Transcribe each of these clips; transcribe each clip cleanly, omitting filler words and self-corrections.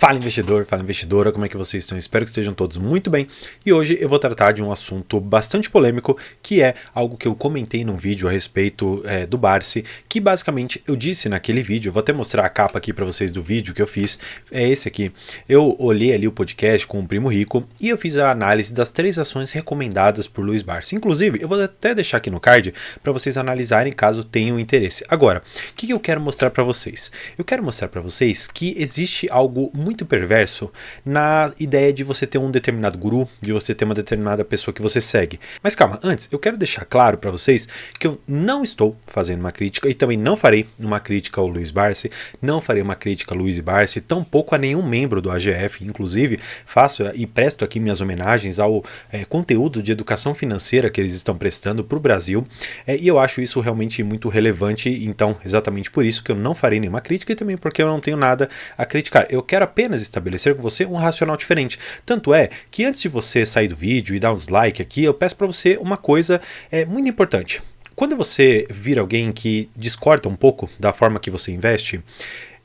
Fala investidor, fala investidora, como é que vocês estão? Espero que estejam todos muito bem. E hoje eu vou tratar de um assunto bastante polêmico, que é algo que eu comentei num vídeo a respeito do Barsi, que basicamente eu disse naquele vídeo. Eu vou até mostrar a capa aqui para vocês do vídeo que eu fiz, é esse aqui. Eu olhei ali o podcast com o Primo Rico e eu fiz a análise das 3 ações recomendadas por Luiz Barsi. Inclusive, eu vou até deixar aqui no card para vocês analisarem caso tenham interesse. Agora, o que eu quero mostrar para vocês? Eu quero mostrar para vocês que existe algo muito perverso na ideia de você ter um determinado guru, de você ter uma determinada pessoa que você segue. Mas calma, antes eu quero deixar claro para vocês que eu não estou fazendo uma crítica e também não farei uma crítica ao Luiz Barsi, não farei uma crítica a Luiz Barsi, tampouco a nenhum membro do AGF, inclusive faço e presto aqui minhas homenagens ao conteúdo de educação financeira que eles estão prestando para o Brasil, e eu acho isso realmente muito relevante, então exatamente por isso que eu não farei nenhuma crítica e também porque eu não tenho nada a criticar. Eu quero apenas estabelecer com você um racional diferente. Tanto é que antes de você sair do vídeo e dar um dislike aqui, eu peço para você uma coisa muito importante. Quando você vir alguém que discorda um pouco da forma que você investe,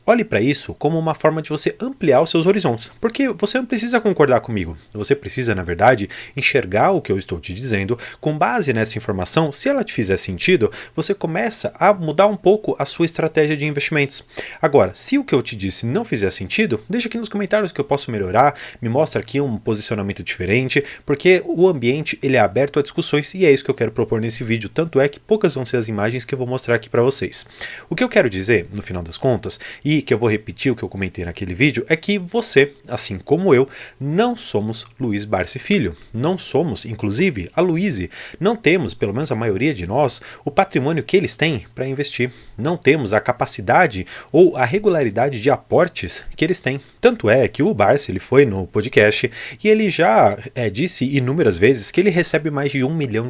olhe para isso como uma forma de você ampliar os seus horizontes, porque você não precisa concordar comigo, você precisa, na verdade, enxergar o que eu estou te dizendo, com base nessa informação, se ela te fizer sentido, você começa a mudar um pouco a sua estratégia de investimentos. Agora, se o que eu te disse não fizer sentido, deixa aqui nos comentários que eu posso melhorar, me mostra aqui um posicionamento diferente, porque o ambiente ele é aberto a discussões e é isso que eu quero propor nesse vídeo, tanto é que poucas vão ser as imagens que eu vou mostrar aqui para vocês. O que eu quero dizer, no final das contas, e que eu vou repetir o que eu comentei naquele vídeo, é que você, assim como eu, não somos Luiz Barsi Filho. Não somos, inclusive, a Luize. Não temos, pelo menos a maioria de nós, o patrimônio que eles têm para investir. Não temos a capacidade ou a regularidade de aportes que eles têm. Tanto é que o Barsi ele foi no podcast e ele já disse inúmeras vezes que ele recebe mais de R$1 milhão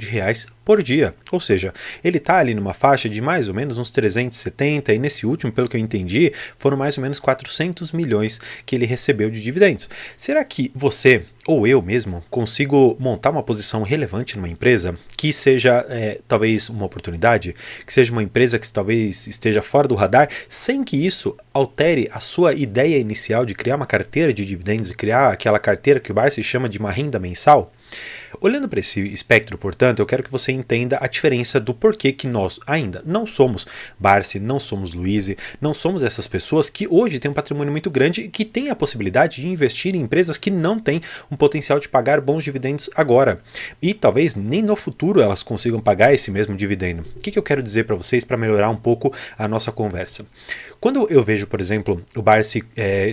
por dia. Ou seja, ele está ali numa faixa de mais ou menos uns 370 e nesse último, pelo que eu entendi, foram mais ou menos 400 milhões que ele recebeu de dividendos. Será que você ou eu mesmo consigo montar uma posição relevante numa empresa que seja talvez uma oportunidade, que seja uma empresa que talvez esteja fora do radar, sem que isso altere a sua ideia inicial de criar uma carteira de dividendos e criar aquela carteira que o Barsi chama de uma renda mensal? Olhando para esse espectro, portanto, eu quero que você entenda a diferença do porquê que nós ainda não somos Barsi, não somos Luize, não somos essas pessoas que hoje têm um patrimônio muito grande e que têm a possibilidade de investir em empresas que não têm um potencial de pagar bons dividendos agora. E talvez nem no futuro elas consigam pagar esse mesmo dividendo. O que eu quero dizer para vocês para melhorar um pouco a nossa conversa? Quando eu vejo, por exemplo, o Barsi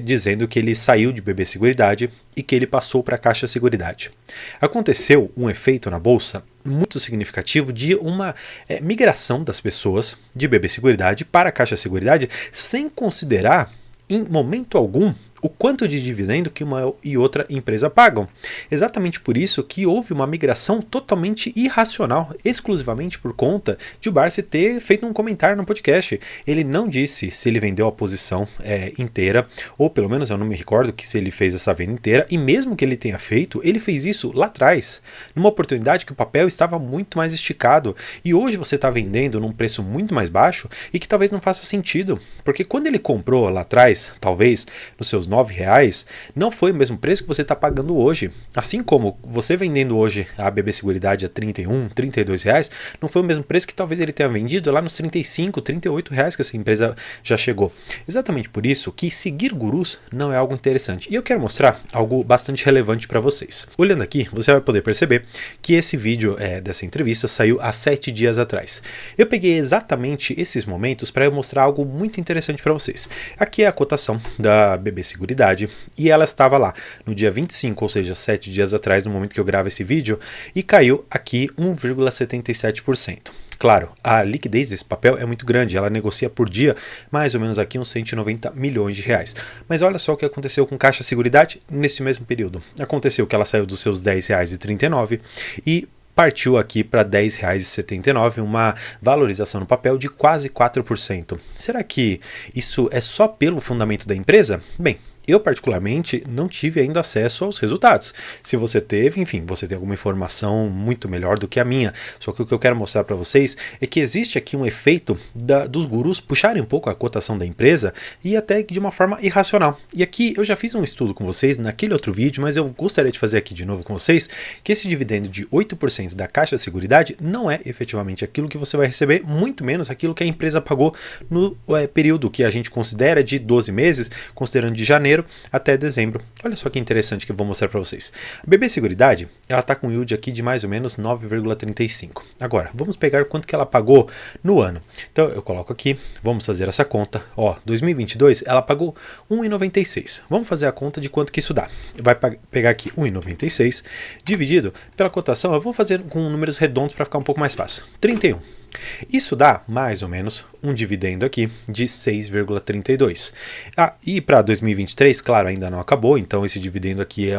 dizendo que ele saiu de BB Seguridade e que ele passou para a Caixa Seguridade, aconteceu um efeito na bolsa muito significativo de uma migração das pessoas de BB Seguridade para a Caixa Seguridade sem considerar em momento algum o quanto de dividendo que uma e outra empresa pagam. Exatamente por isso que houve uma migração totalmente irracional, exclusivamente por conta de o Barsi ter feito um comentário no podcast. Ele não disse se ele vendeu a posição inteira, ou pelo menos eu não me recordo que se ele fez essa venda inteira, e mesmo que ele tenha feito, ele fez isso lá atrás, numa oportunidade que o papel estava muito mais esticado, e hoje você está vendendo num preço muito mais baixo e que talvez não faça sentido, porque quando ele comprou lá atrás, talvez nos seus R$9, não foi o mesmo preço que você está pagando hoje. Assim como você vendendo hoje a BB Seguridade a R$31, R$32, não foi o mesmo preço que talvez ele tenha vendido lá nos R$35, R$38 que essa empresa já chegou. Exatamente por isso que seguir gurus não é algo interessante. E eu quero mostrar algo bastante relevante para vocês. Olhando aqui, você vai poder perceber que esse vídeo dessa entrevista saiu há 7 dias atrás. Eu peguei exatamente esses momentos para eu mostrar algo muito interessante para vocês. Aqui é a cotação da BB Seguridade e ela estava lá no dia 25, ou seja, 7 dias atrás, no momento que eu gravo esse vídeo, e caiu aqui 1,77%. Claro, a liquidez desse papel é muito grande, ela negocia por dia mais ou menos aqui uns R$190 milhões. Mas olha só o que aconteceu com Caixa Seguridade nesse mesmo período. Aconteceu que ela saiu dos seus R$10,39 e partiu aqui para R$10,79, uma valorização no papel de quase 4%. Será que isso é só pelo fundamento da empresa? Bem, Eu, particularmente, não tive ainda acesso aos resultados. Se você teve, enfim, você tem alguma informação muito melhor do que a minha. Só que o que eu quero mostrar para vocês é que existe aqui um efeito dos gurus puxarem um pouco a cotação da empresa e até de uma forma irracional. E aqui eu já fiz um estudo com vocês naquele outro vídeo, mas eu gostaria de fazer aqui de novo com vocês, que esse dividendo de 8% da Caixa Seguridade não é efetivamente aquilo que você vai receber, muito menos aquilo que a empresa pagou no período que a gente considera de 12 meses, considerando de janeiro até dezembro. Olha só que interessante que eu vou mostrar para vocês. A BB Seguridade, ela está com um yield aqui de mais ou menos 9,35. Agora, vamos pegar quanto que ela pagou no ano. Então, eu coloco aqui, vamos fazer essa conta. Ó, 2022, ela pagou 1,96. Vamos fazer a conta de quanto que isso dá. Vai pegar aqui 1,96 dividido pela cotação. Eu vou fazer com números redondos para ficar um pouco mais fácil. 31. Isso dá mais ou menos um dividendo aqui de 6,32. E para 2023, claro, ainda não acabou, então esse dividendo aqui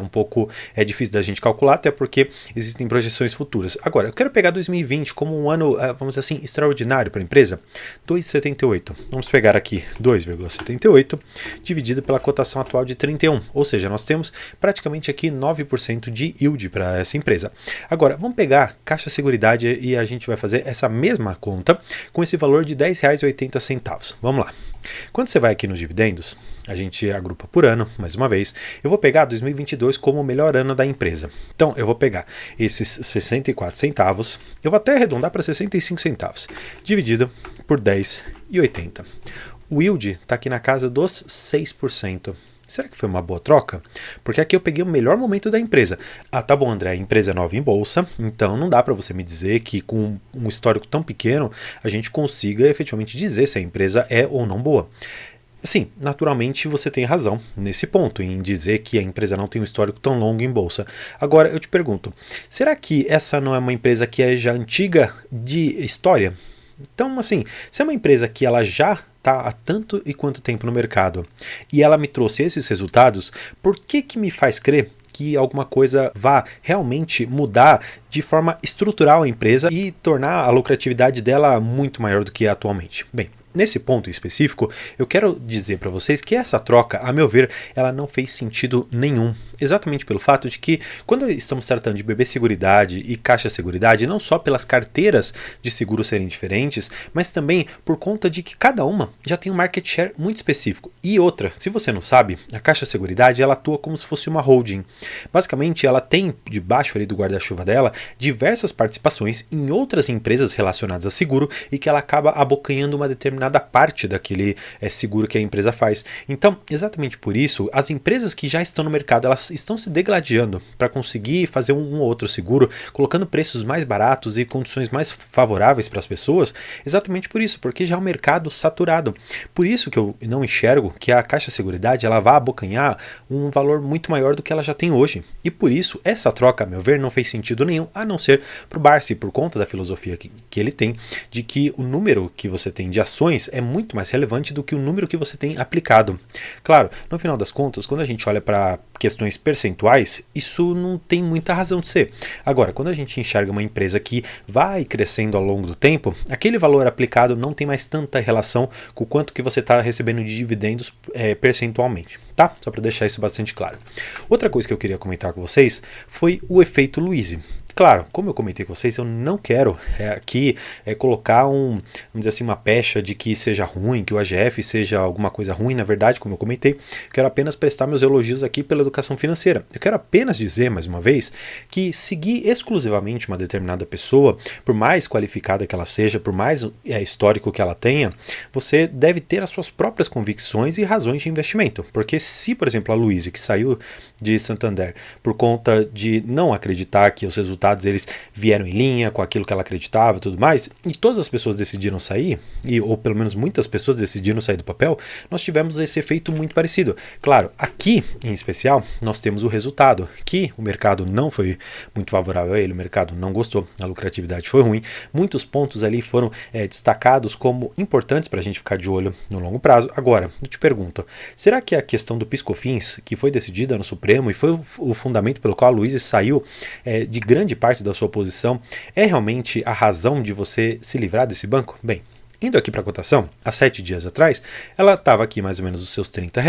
é difícil da gente calcular, até porque existem projeções futuras. Agora, eu quero pegar 2020 como um ano, vamos dizer assim, extraordinário para a empresa. 2,78. Vamos pegar aqui 2,78 dividido pela cotação atual de 31, ou seja, nós temos praticamente aqui 9% de yield para essa empresa. Agora, vamos pegar Caixa Seguridade e a gente vai fazer essa mesma conta com esse valor de R$ 10,80. Vamos lá. Quando você vai aqui nos dividendos, a gente agrupa por ano, mais uma vez. Eu vou pegar 2022 como o melhor ano da empresa. Então, eu vou pegar esses 64 centavos, eu vou até arredondar para 65 centavos, dividido por 10,80. O yield está aqui na casa dos 6%. Será que foi uma boa troca? Porque aqui eu peguei o melhor momento da empresa. Tá bom, André, a empresa é nova em bolsa, então não dá para você me dizer que com um histórico tão pequeno a gente consiga efetivamente dizer se a empresa é ou não boa. Sim, naturalmente você tem razão nesse ponto, em dizer que a empresa não tem um histórico tão longo em bolsa. Agora, eu te pergunto, será que essa não é uma empresa que é já antiga de história? Então, assim, se é uma empresa que ela já está há tanto e quanto tempo no mercado e ela me trouxe esses resultados, por que me faz crer que alguma coisa vá realmente mudar de forma estrutural a empresa e tornar a lucratividade dela muito maior do que é atualmente? Bem, nesse ponto específico, eu quero dizer para vocês que essa troca, a meu ver, ela não fez sentido nenhum. Exatamente pelo fato de que, quando estamos tratando de BB Seguridade e Caixa Seguridade, não só pelas carteiras de seguro serem diferentes, mas também por conta de que cada uma já tem um market share muito específico. E outra, se você não sabe, a Caixa Seguridade ela atua como se fosse uma holding. Basicamente, ela tem debaixo ali do guarda-chuva dela diversas participações em outras empresas relacionadas a seguro e que ela acaba abocanhando uma determinada parte daquele seguro que a empresa faz. Então, exatamente por isso, as empresas que já estão no mercado, elas estão se degladiando para conseguir fazer um ou outro seguro, colocando preços mais baratos e condições mais favoráveis para as pessoas, exatamente por isso, porque já é um mercado saturado. Por isso que eu não enxergo que a Caixa Seguridade ela vá abocanhar um valor muito maior do que ela já tem hoje. E por isso, essa troca, a meu ver, não fez sentido nenhum, a não ser para o Barsi, por conta da filosofia que ele tem, de que o número que você tem de ações é muito mais relevante do que o número que você tem aplicado. Claro, no final das contas, quando a gente olha para questões percentuais, isso não tem muita razão de ser. Agora, quando a gente enxerga uma empresa que vai crescendo ao longo do tempo, aquele valor aplicado não tem mais tanta relação com o quanto que você está recebendo de dividendos percentualmente, tá? Só para deixar isso bastante claro. Outra coisa que eu queria comentar com vocês foi o efeito Luiz. Claro, como eu comentei com vocês, eu não quero aqui colocar vamos dizer assim, uma pecha de que seja ruim, que o AGF seja alguma coisa ruim. Na verdade, como eu comentei, quero apenas prestar meus elogios aqui pela educação financeira. Eu quero apenas dizer, mais uma vez, que seguir exclusivamente uma determinada pessoa, por mais qualificada que ela seja, por mais histórico que ela tenha, você deve ter as suas próprias convicções e razões de investimento. Porque se, por exemplo, a Luiz, que saiu de Santander por conta de não acreditar que os resultados eles vieram em linha com aquilo que ela acreditava e tudo mais, e todas as pessoas decidiram sair, ou pelo menos muitas pessoas decidiram sair do papel, nós tivemos esse efeito muito parecido. Claro, aqui em especial nós temos o resultado, que o mercado não foi muito favorável a ele, o mercado não gostou, a lucratividade foi ruim, muitos pontos ali foram destacados como importantes para a gente ficar de olho no longo prazo. Agora, eu te pergunto, será que a questão do PiscoFins, que foi decidida no Supremo e foi o fundamento pelo qual a Luiz saiu de grande parte da sua posição, é realmente a razão de você se livrar desse banco? Bem, Indo aqui para a cotação, há 7 dias atrás, ela estava aqui mais ou menos os seus R$ 30,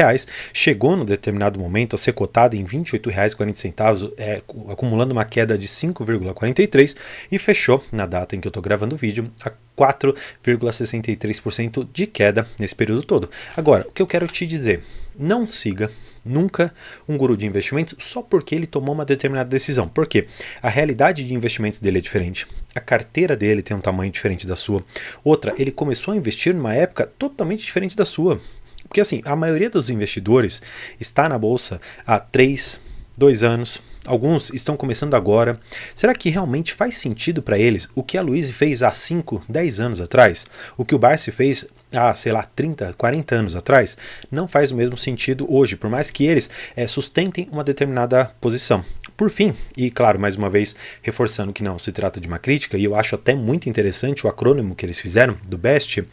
chegou no determinado momento a ser cotada em R$ 28,40, acumulando uma queda de 5,43% e fechou, na data em que eu estou gravando o vídeo, a 4,63% de queda nesse período todo. Agora, o que eu quero te dizer, não siga nunca um guru de investimentos só porque ele tomou uma determinada decisão. Por quê? A realidade de investimentos dele é diferente. A carteira dele tem um tamanho diferente da sua. Outra, ele começou a investir numa época totalmente diferente da sua. Porque assim, a maioria dos investidores está na bolsa há 3, 2 anos. Alguns estão começando agora. Será que realmente faz sentido para eles o que a Luizy fez há 5, 10 anos atrás? O que o Barsi fez há, 30, 40 anos atrás? Não faz o mesmo sentido hoje, por mais que eles sustentem uma determinada posição. Por fim, e claro, mais uma vez, reforçando que não se trata de uma crítica, e eu acho até muito interessante o acrônimo que eles fizeram, do BEST,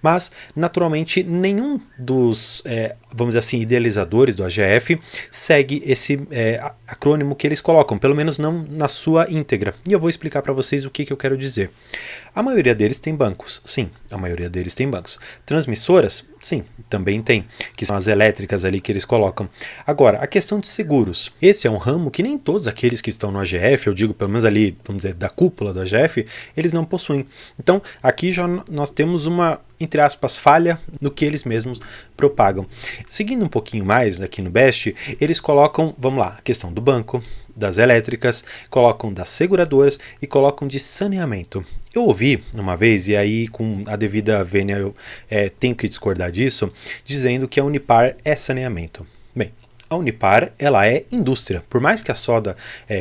mas, naturalmente, nenhum dos, vamos dizer assim, idealizadores do AGF segue esse acrônimo que eles colocam, pelo menos não na sua íntegra. E eu vou explicar para vocês o que eu quero dizer. A maioria deles tem bancos, sim, a maioria deles tem bancos. Transmissoras, sim, também tem, que são as elétricas ali que eles colocam. Agora, a questão de seguros. Esse é um ramo que nem todos aqueles que estão no AGF, eu digo pelo menos ali, vamos dizer, da cúpula do AGF, eles não possuem. Então, aqui já nós temos uma, entre aspas, falha no que eles mesmos propagam. Seguindo um pouquinho mais aqui no BEST, eles colocam, vamos lá, a questão do banco, das elétricas, colocam das seguradoras e colocam de saneamento. Eu ouvi uma vez, e aí com a devida vênia eu tenho que discordar disso, dizendo que a Unipar é saneamento. Bem, a Unipar, ela é indústria. Por mais que a soda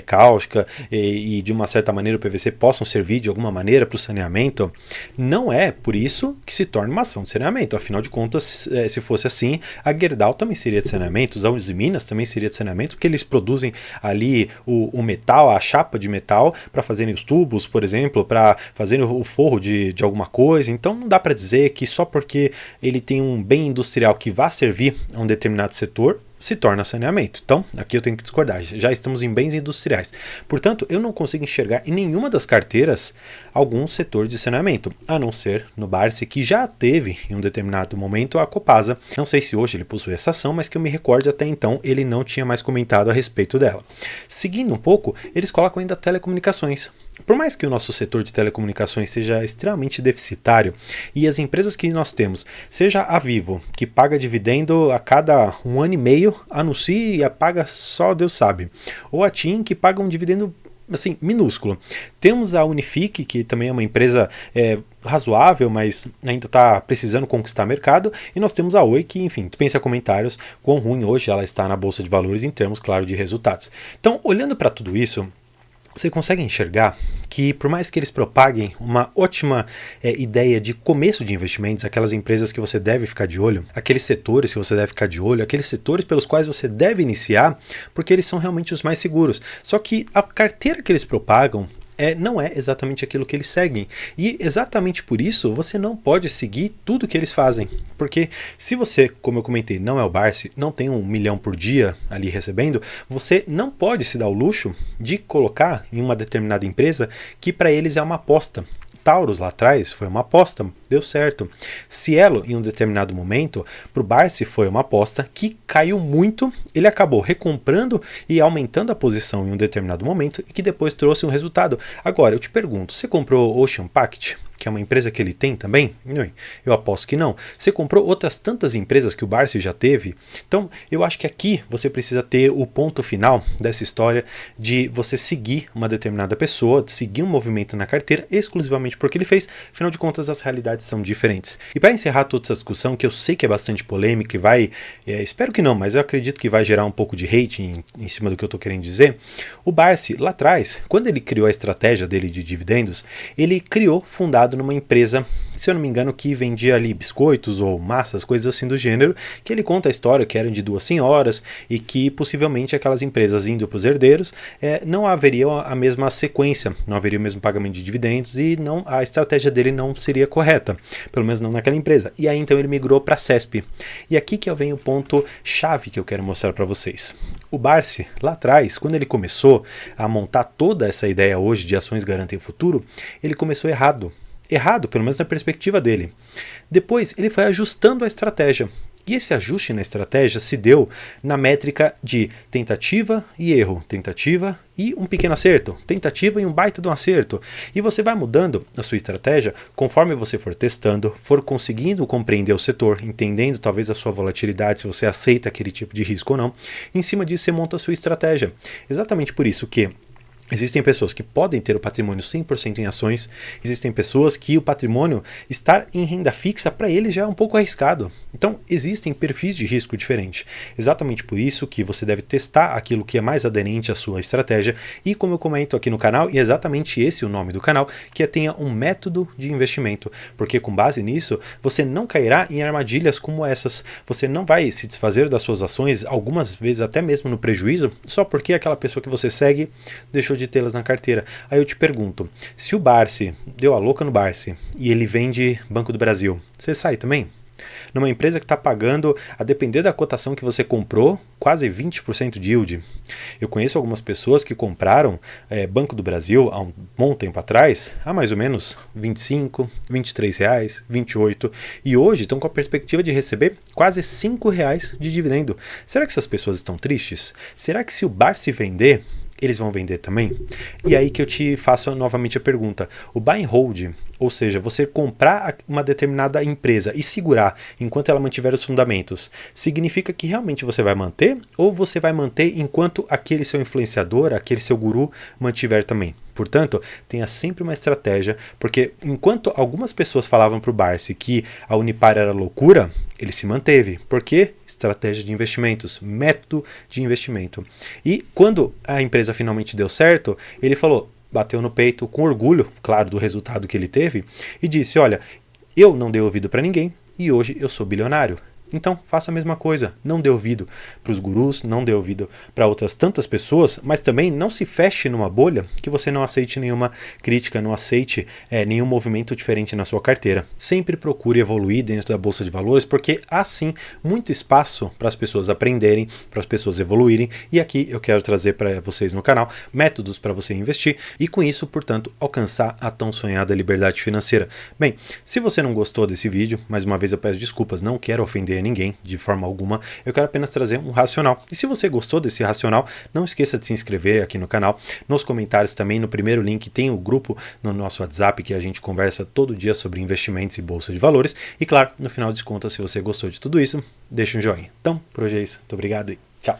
cáustica e de uma certa maneira o PVC possam servir de alguma maneira para o saneamento, não é por isso que se torna uma ação de saneamento. Afinal de contas, se fosse assim, a Gerdau também seria de saneamento, os Usiminas também seria de saneamento, porque eles produzem ali o metal, a chapa de metal, para fazerem os tubos, por exemplo, para fazerem o forro de alguma coisa. Então não dá para dizer que só porque ele tem um bem industrial que vá servir a um determinado setor, se torna saneamento. Então, aqui eu tenho que discordar, já estamos em bens industriais. Portanto, eu não consigo enxergar em nenhuma das carteiras algum setor de saneamento, a não ser no Barsi, que já teve em um determinado momento a Copasa. Não sei se hoje ele possui essa ação, mas que eu me recorde até então ele não tinha mais comentado a respeito dela. Seguindo um pouco, eles colocam ainda telecomunicações. Por mais que o nosso setor de telecomunicações seja extremamente deficitário e as empresas que nós temos, seja a Vivo, que paga dividendo a cada 1 ano e meio, anuncia e paga só Deus sabe, ou a TIM, que paga um dividendo assim, minúsculo. Temos a Unifique, que também é uma empresa razoável, mas ainda está precisando conquistar mercado, e nós temos a Oi, que, enfim, dispensa comentários quão ruim hoje ela está na Bolsa de Valores em termos, claro, de resultados. Então, olhando para tudo isso, você consegue enxergar que, por mais que eles propaguem uma ótima ideia de começo de investimentos, aquelas empresas que você deve ficar de olho, aqueles setores que você deve ficar de olho, aqueles setores pelos quais você deve iniciar, porque eles são realmente os mais seguros. Só que a carteira que eles propagam não é exatamente aquilo que eles seguem. E exatamente por isso você não pode seguir tudo que eles fazem. Porque se você, como eu comentei, não é o Barsi, não tem 1 milhão por dia ali recebendo, você não pode se dar o luxo de colocar em uma determinada empresa que para eles é uma aposta. Taurus lá atrás foi uma aposta, deu certo. Cielo, em um determinado momento, para o Barsi foi uma aposta que caiu muito, ele acabou recomprando e aumentando a posição em um determinado momento e que depois trouxe um resultado. Agora, eu te pergunto, você comprou Ocean Pact, que é uma empresa que ele tem também? Eu aposto que não. Você comprou outras tantas empresas que o Barsi já teve? Então, eu acho que aqui você precisa ter o ponto final dessa história de você seguir uma determinada pessoa, de seguir um movimento na carteira exclusivamente porque ele fez. Afinal de contas, as realidades são diferentes. E para encerrar toda essa discussão, que eu sei que é bastante polêmica e vai, espero que não, mas eu acredito que vai gerar um pouco de hate em cima do que eu estou querendo dizer, o Barsi, lá atrás, quando ele criou a estratégia dele de dividendos, ele criou, fundado numa empresa, se eu não me engano, que vendia ali biscoitos ou massas, coisas assim do gênero, que ele conta a história que eram de 2 senhoras e que possivelmente aquelas empresas indo para os herdeiros, não haveria a mesma sequência, não haveria o mesmo pagamento de dividendos e a estratégia dele não seria correta, pelo menos não naquela empresa. E aí então ele migrou para a CESP. E aqui que vem o ponto chave que eu quero mostrar para vocês. O Barsi, lá atrás, quando ele começou a montar toda essa ideia hoje de ações garantem o futuro, ele começou errado. Errado, pelo menos na perspectiva dele. Depois ele foi ajustando a estratégia. E esse ajuste na estratégia se deu na métrica de tentativa e erro, tentativa e um pequeno acerto, tentativa e um baita de um acerto. E você vai mudando a sua estratégia conforme você for testando, for conseguindo compreender o setor, entendendo talvez a sua volatilidade, se você aceita aquele tipo de risco ou não. Em cima disso você monta a sua estratégia. Exatamente por isso que existem pessoas que podem ter o patrimônio 100% em ações, existem pessoas que o patrimônio estar em renda fixa para eles já é um pouco arriscado. Então existem perfis de risco diferentes. Exatamente por isso que você deve testar aquilo que é mais aderente à sua estratégia e, como eu comento aqui no canal, e é exatamente esse o nome do canal, que é tenha um método de investimento, porque com base nisso você não cairá em armadilhas como essas, você não vai se desfazer das suas ações, algumas vezes até mesmo no prejuízo, só porque aquela pessoa que você segue deixou de tê-las na carteira. Aí eu te pergunto, se o Barsi deu a louca no Barsi e ele vende Banco do Brasil, você sai também? Numa empresa que está pagando, a depender da cotação que você comprou, quase 20% de yield. Eu conheço algumas pessoas que compraram Banco do Brasil há um bom tempo atrás, a mais ou menos 25, 23 reais, 28, e hoje estão com a perspectiva de receber quase 5 reais de dividendo. Será que essas pessoas estão tristes? Será que se o Barsi vender, eles vão vender também? E aí que eu te faço novamente a pergunta. O buy and hold, ou seja, você comprar uma determinada empresa e segurar enquanto ela mantiver os fundamentos, significa que realmente você vai manter ou você vai manter enquanto aquele seu influenciador, aquele seu guru mantiver também? Portanto, tenha sempre uma estratégia, porque enquanto algumas pessoas falavam para o Barsi que a Unipar era loucura, ele se manteve. Por quê? Estratégia de investimentos, método de investimento. E quando a empresa finalmente deu certo, ele falou, bateu no peito com orgulho, claro, do resultado que ele teve, e disse, olha, eu não dei ouvido para ninguém e hoje eu sou bilionário. Então faça a mesma coisa, não dê ouvido para os gurus, não dê ouvido para outras tantas pessoas, mas também não se feche numa bolha que você não aceite nenhuma crítica, não aceite nenhum movimento diferente na sua carteira. Sempre procure evoluir dentro da Bolsa de Valores, porque há sim muito espaço para as pessoas aprenderem, para as pessoas evoluírem, e aqui eu quero trazer para vocês no canal métodos para você investir e com isso, portanto, alcançar a tão sonhada liberdade financeira. Bem, se você não gostou desse vídeo, mais uma vez eu peço desculpas, não quero ofender ninguém de forma alguma, eu quero apenas trazer um racional. E se você gostou desse racional, não esqueça de se inscrever aqui no canal. Nos comentários também, no primeiro link, tem o grupo no nosso WhatsApp que a gente conversa todo dia sobre investimentos e bolsa de valores. E claro, no final de contas, se você gostou de tudo isso, deixa um joinha. Então, por hoje é isso. Muito obrigado e tchau!